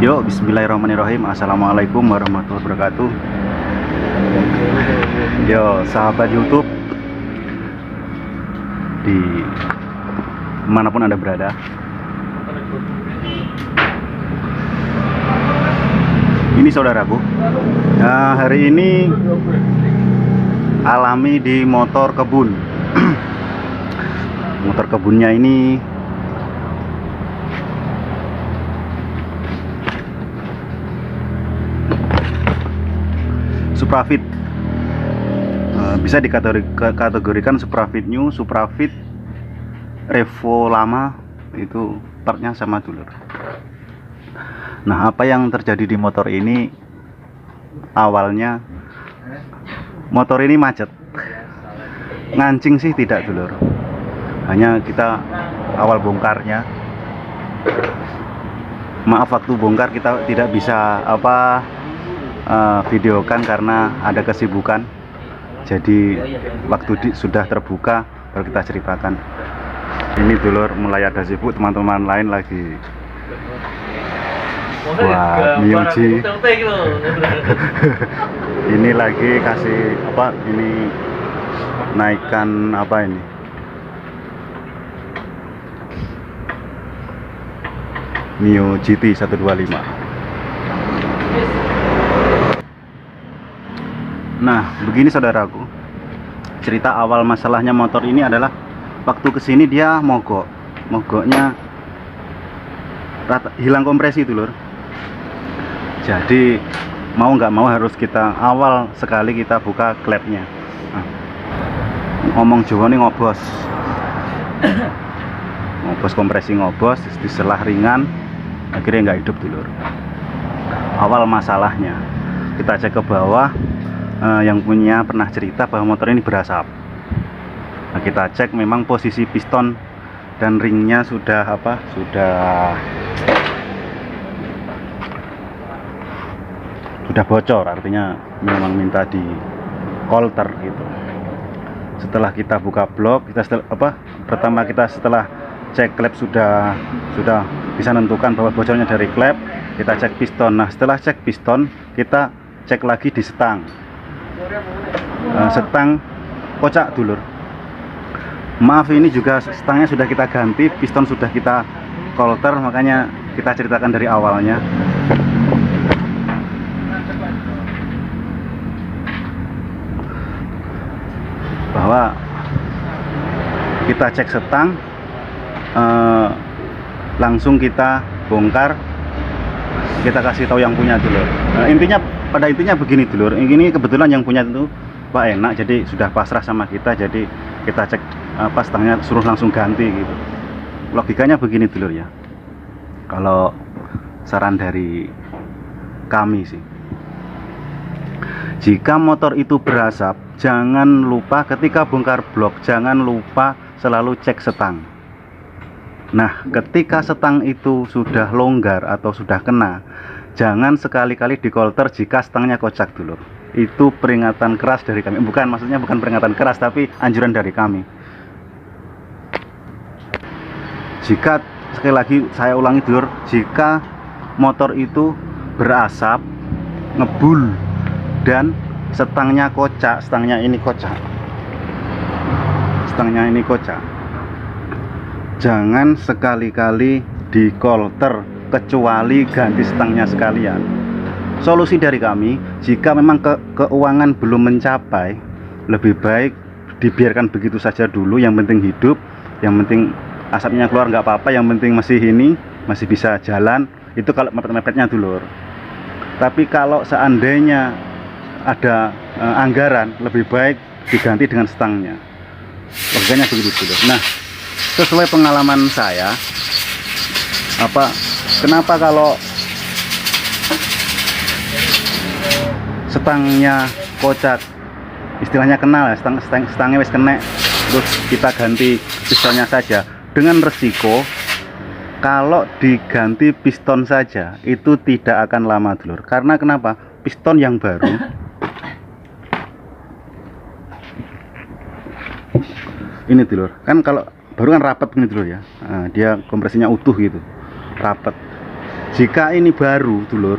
Yuk, bismillahirrahmanirrahim. Assalamualaikum warahmatullahi wabarakatuh. Yo, sahabat YouTube di manapun Anda berada. Ini saudaraku. Nah, hari ini alami di motor kebun. Motor kebunnya ini Suprafit. Bisa dikategorikan Suprafit New, Suprafit Revo lama, itu partnya sama dulur. Nah, apa yang terjadi di motor ini? Awalnya motor ini macet, ngancing sih tidak dulur, hanya kita awal bongkarnya, maaf, waktu bongkar kita tidak bisa videokan karena ada kesibukan. Jadi waktu sudah terbuka baru kita ceritakan. Ini dulur mulai ada sibuk, teman-teman lain lagi buat Miyuji. Ini lagi kasih ini naikkan ini Mio GT 125. Nah, begini saudaraku, cerita awal masalahnya motor ini adalah waktu kesini dia mogoknya hilang kompresi dulur. Jadi mau nggak mau harus kita awal sekali kita buka klepnya. Nah, ngomong Jawa nih ngobos kompresi, ngobos diselah ringan, akhirnya nggak hidup dulur. Awal masalahnya kita cek ke bawah. Yang punya pernah cerita bahwa motor ini berasap. Nah, kita cek memang posisi piston dan ringnya sudah bocor, artinya memang minta di kolter gitu. Setelah kita buka blok, pertama kita setelah cek klep sudah bisa menentukan bahwa bocornya dari klep, kita cek piston. Nah, setelah cek piston, kita cek lagi di setang. Setang kocak dulur. Maaf, ini juga setangnya sudah kita ganti, piston sudah kita kolter, makanya kita ceritakan dari awalnya. Bahwa kita cek setang, langsung kita bongkar, kita kasih tahu yang punya dulur. Pada intinya begini dulur, ini kebetulan yang punya itu Pak enak, jadi sudah pasrah sama kita, jadi kita cek setangnya suruh langsung ganti gitu. Logikanya begini dulur ya, kalau saran dari kami sih, jika motor itu berasap, jangan lupa ketika bongkar blok, jangan lupa selalu cek setang. Nah, ketika setang itu sudah longgar atau sudah kena, jangan sekali-kali dikolter jika setangnya kocak dulu. Itu peringatan keras dari kami. Maksudnya bukan peringatan keras, tapi anjuran dari kami. Jika, sekali lagi saya ulangi dulur, jika motor itu berasap, ngebul, dan setangnya kocak, setangnya ini kocak, jangan sekali-kali dikolter, kecuali ganti setangnya sekalian. Solusi dari kami, jika memang keuangan belum mencapai, lebih baik dibiarkan begitu saja dulu. Yang penting hidup, yang penting asapnya keluar nggak apa-apa, yang penting masih bisa jalan. Itu kalau mepet-mepetnya dulur. Tapi kalau seandainya ada anggaran, lebih baik diganti dengan setangnya. Logikanya begitu dulur. Nah, sesuai pengalaman saya, kenapa kalau setangnya kocak, istilahnya kenal ya, setangnya wis kena, terus kita ganti pistonnya saja, dengan resiko kalau diganti piston saja itu tidak akan lama dulur. Karena kenapa? Piston yang baru ini dulur, kan kalau baru kan rapat ini dulur ya, dia kompresinya utuh gitu, rapat. Jika ini baru dulur,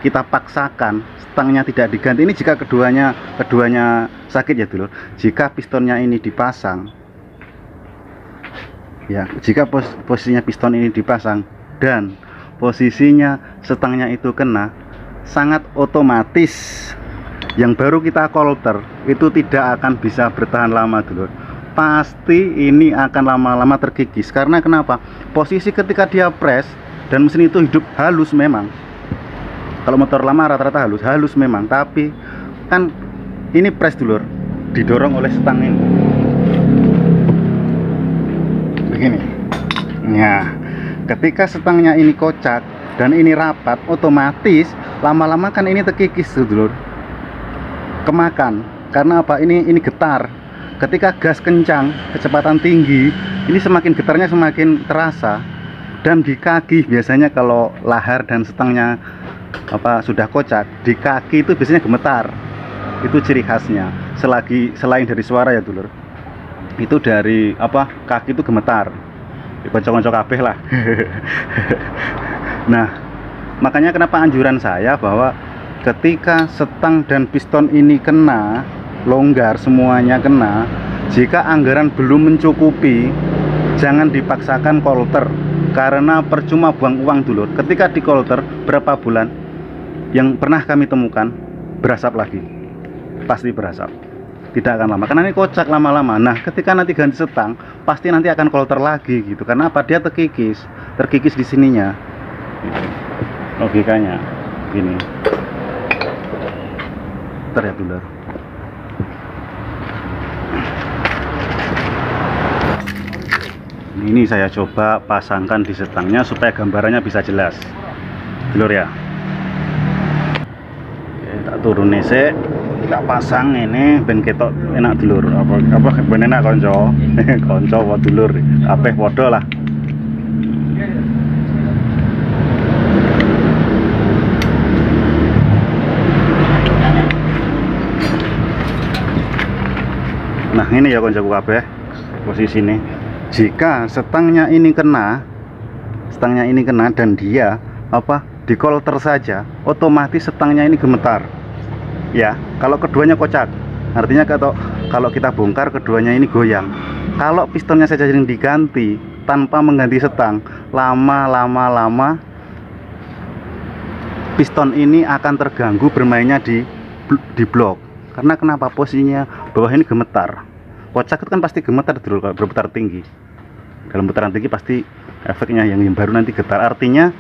kita paksakan stangnya tidak diganti, ini jika keduanya sakit ya dulur. Jika pistonnya ini dipasang ya, jika posisinya piston ini dipasang dan posisinya stangnya itu kena, sangat otomatis yang baru kita kolter itu tidak akan bisa bertahan lama dulur. Pasti ini akan lama-lama terkikis. Karena kenapa? Posisi ketika dia press dan mesin itu hidup halus memang. Kalau motor lama rata-rata halus memang, tapi kan ini press dulur, didorong oleh stang ini begini. Nah, ketika stangnya ini kocak dan ini rapat, otomatis lama-lama kan ini terkikis dulur, kemakan. Karena apa? Ini getar. Ketika gas kencang, kecepatan tinggi, ini semakin getarnya semakin terasa. Dan di kaki biasanya kalau lahar dan stangnya sudah kocak, di kaki itu biasanya gemetar. Itu ciri khasnya. Selain dari suara ya dulur, itu dari kaki itu gemetar. Konco-konco kabeh lah. Nah, makanya kenapa anjuran saya bahwa ketika stang dan piston ini kena, longgar semuanya kena, jika anggaran belum mencukupi, jangan dipaksakan kolter, karena percuma buang uang dulur. Ketika di kolter berapa bulan, yang pernah kami temukan berasap lagi, pasti berasap, tidak akan lama karena ini kocak lama-lama. Nah, ketika nanti ganti stang pasti nanti akan kolter lagi gitu. Karena apa? Dia terkikis di sininya gitu. Logikanya gini. Bentar ya dulur. Ini saya coba pasangkan di stangnya supaya gambarannya bisa jelas dulur ya. Oke, tak turun sik, tak pasang ini ben ketok enak dulur. Apa ben enak konco. Konco apa dulur, kabeh padha lah. Nah, ini ya koncoku kabeh posisi ini. Jika stangnya ini kena dan dia di kolter saja, otomatis stangnya ini gemetar. Ya, kalau keduanya kocak, artinya kalau kita bongkar keduanya ini goyang. Kalau pistonnya saja yang diganti tanpa mengganti stang, lama-lama piston ini akan terganggu bermainnya di blok. Karena kenapa? Posisinya bawah ini gemetar. Kocak itu kan pasti gemetar dulu kalau berputar tinggi. Dalam putaran tinggi pasti efeknya yang baru nanti getar. Artinya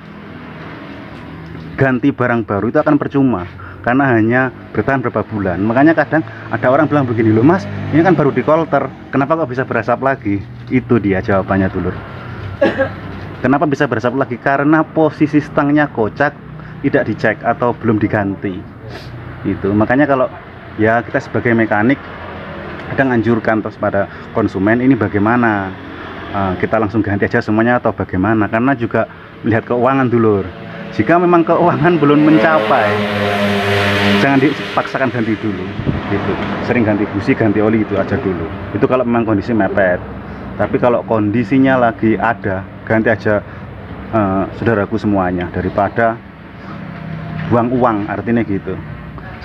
ganti barang baru itu akan percuma karena hanya bertahan berapa bulan. Makanya kadang ada orang bilang begini, loh mas, ini kan baru di kolter, kenapa kok bisa berasap lagi? Itu dia jawabannya dulur. Kenapa bisa berasap lagi? Karena posisi stangnya kocak, tidak dicek atau belum diganti. Itu makanya kalau ya kita sebagai mekanik kadang anjurkan terus pada konsumen ini bagaimana, kita langsung ganti aja semuanya atau bagaimana, karena juga melihat keuangan dulur. Jika memang keuangan belum mencapai, jangan dipaksakan ganti dulu gitu. Sering ganti busi, ganti oli itu aja dulu, itu kalau memang kondisi mepet. Tapi kalau kondisinya lagi ada, ganti aja saudaraku semuanya, daripada buang uang, artinya gitu.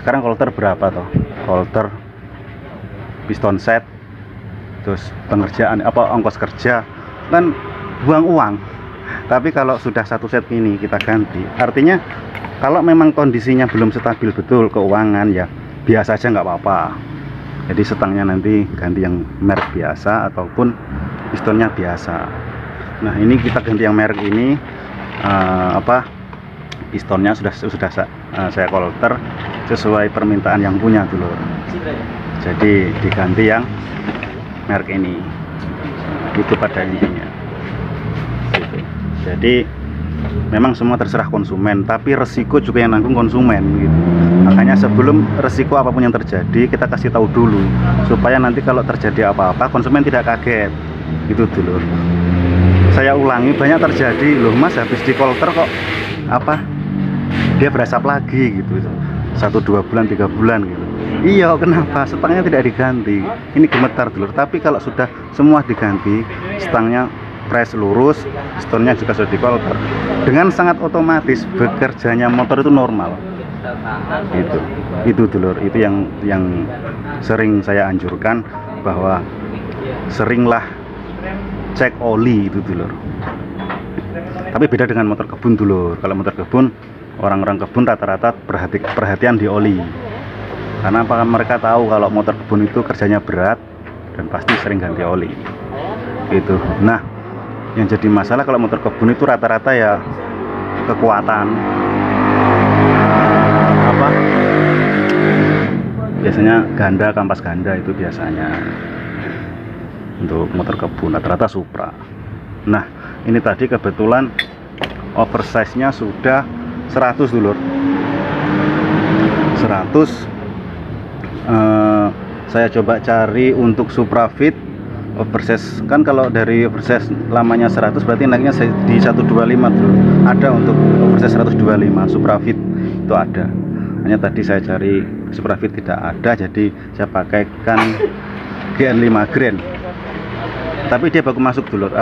Sekarang kolter berapa toh? Kolter, piston set, terus pengerjaan ongkos kerja, kan buang uang. Tapi kalau sudah satu set ini kita ganti, artinya kalau memang kondisinya belum stabil betul keuangan, ya biasa aja nggak apa-apa. Jadi stangnya nanti ganti yang merek biasa ataupun pistonnya biasa. Nah, ini kita ganti yang merek ini, pistonnya sudah saya kolter sesuai permintaan yang punya dulu. Jadi diganti yang merek ini, itu pada intinya gitu. Jadi memang semua terserah konsumen, tapi resiko juga yang nanggung konsumen gitu. Makanya sebelum resiko apapun yang terjadi, kita kasih tahu dulu supaya nanti kalau terjadi apa-apa konsumen tidak kaget gitu dulu. Saya ulangi, banyak terjadi, loh mas habis di kolter kok dia berasap lagi gitu, 1-2 bulan 3 bulan gitu. Iya, kenapa? Stangnya tidak diganti, ini gemetar dulur. Tapi kalau sudah semua diganti, stangnya ngepres lurus, pistonnya juga sudah dikolter. Dengan sangat otomatis bekerjanya motor itu normal. Itu dulur, itu yang sering saya anjurkan, bahwa seringlah cek oli itu dulur. Tapi beda dengan motor kebun dulur. Kalau motor kebun, orang-orang kebun rata-rata perhatian di oli, karena apa, mereka tahu kalau motor kebun itu kerjanya berat dan pasti sering ganti oli gitu. Nah, yang jadi masalah kalau motor kebun itu rata-rata ya kekuatan biasanya ganda, kampas ganda itu biasanya untuk motor kebun, rata-rata Supra. Nah, ini tadi kebetulan oversize nya sudah 100 dulur, 100. Saya coba cari untuk Suprafit oversize, kan kalau dari oversize lamanya 100 berarti naiknya di 125 dulu. Ada untuk oversize 125 Suprafit itu ada, hanya tadi saya cari Suprafit tidak ada, jadi saya pakaikan GN5 Grand. Tapi dia baku masuk dulu,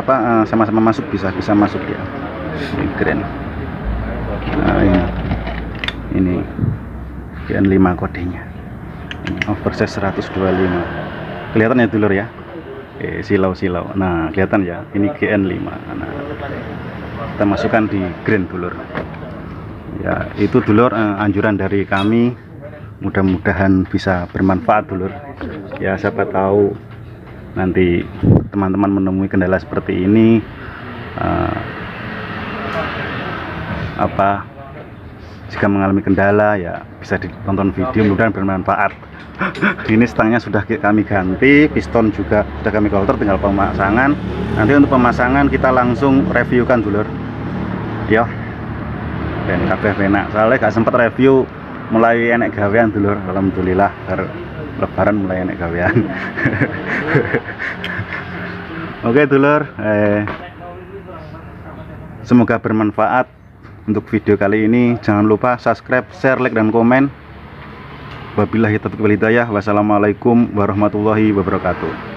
sama-sama masuk, bisa masuk ya. Ini Grand. Nah, ini GN5 kodenya. Ini oversize 125. Kelihatan ya dulur ya. Silau-silau. Nah, kelihatan ya. Ini GN5. Nah, kita masukkan di Grand dulur. Ya, itu dulur anjuran dari kami. Mudah-mudahan bisa bermanfaat dulur. Ya, siapa tahu nanti teman-teman menemui kendala seperti ini, jika mengalami kendala ya bisa ditonton video, mudah-mudahan bermanfaat. Ini stangnya sudah kami ganti, piston juga sudah kami kolter, tinggal pemasangan. Nanti untuk pemasangan kita langsung reviewkan dulur ya. Dan kabeh penak, soalnya gak sempat review, mulai enek gawean dulur. Alhamdulillah lebaran mulai enek gawean. Oke dulur, semoga bermanfaat untuk video kali ini. Jangan lupa subscribe, share, like, dan komen. Wabillahi taufiq wal hidayah. Wassalamualaikum warahmatullahi wabarakatuh.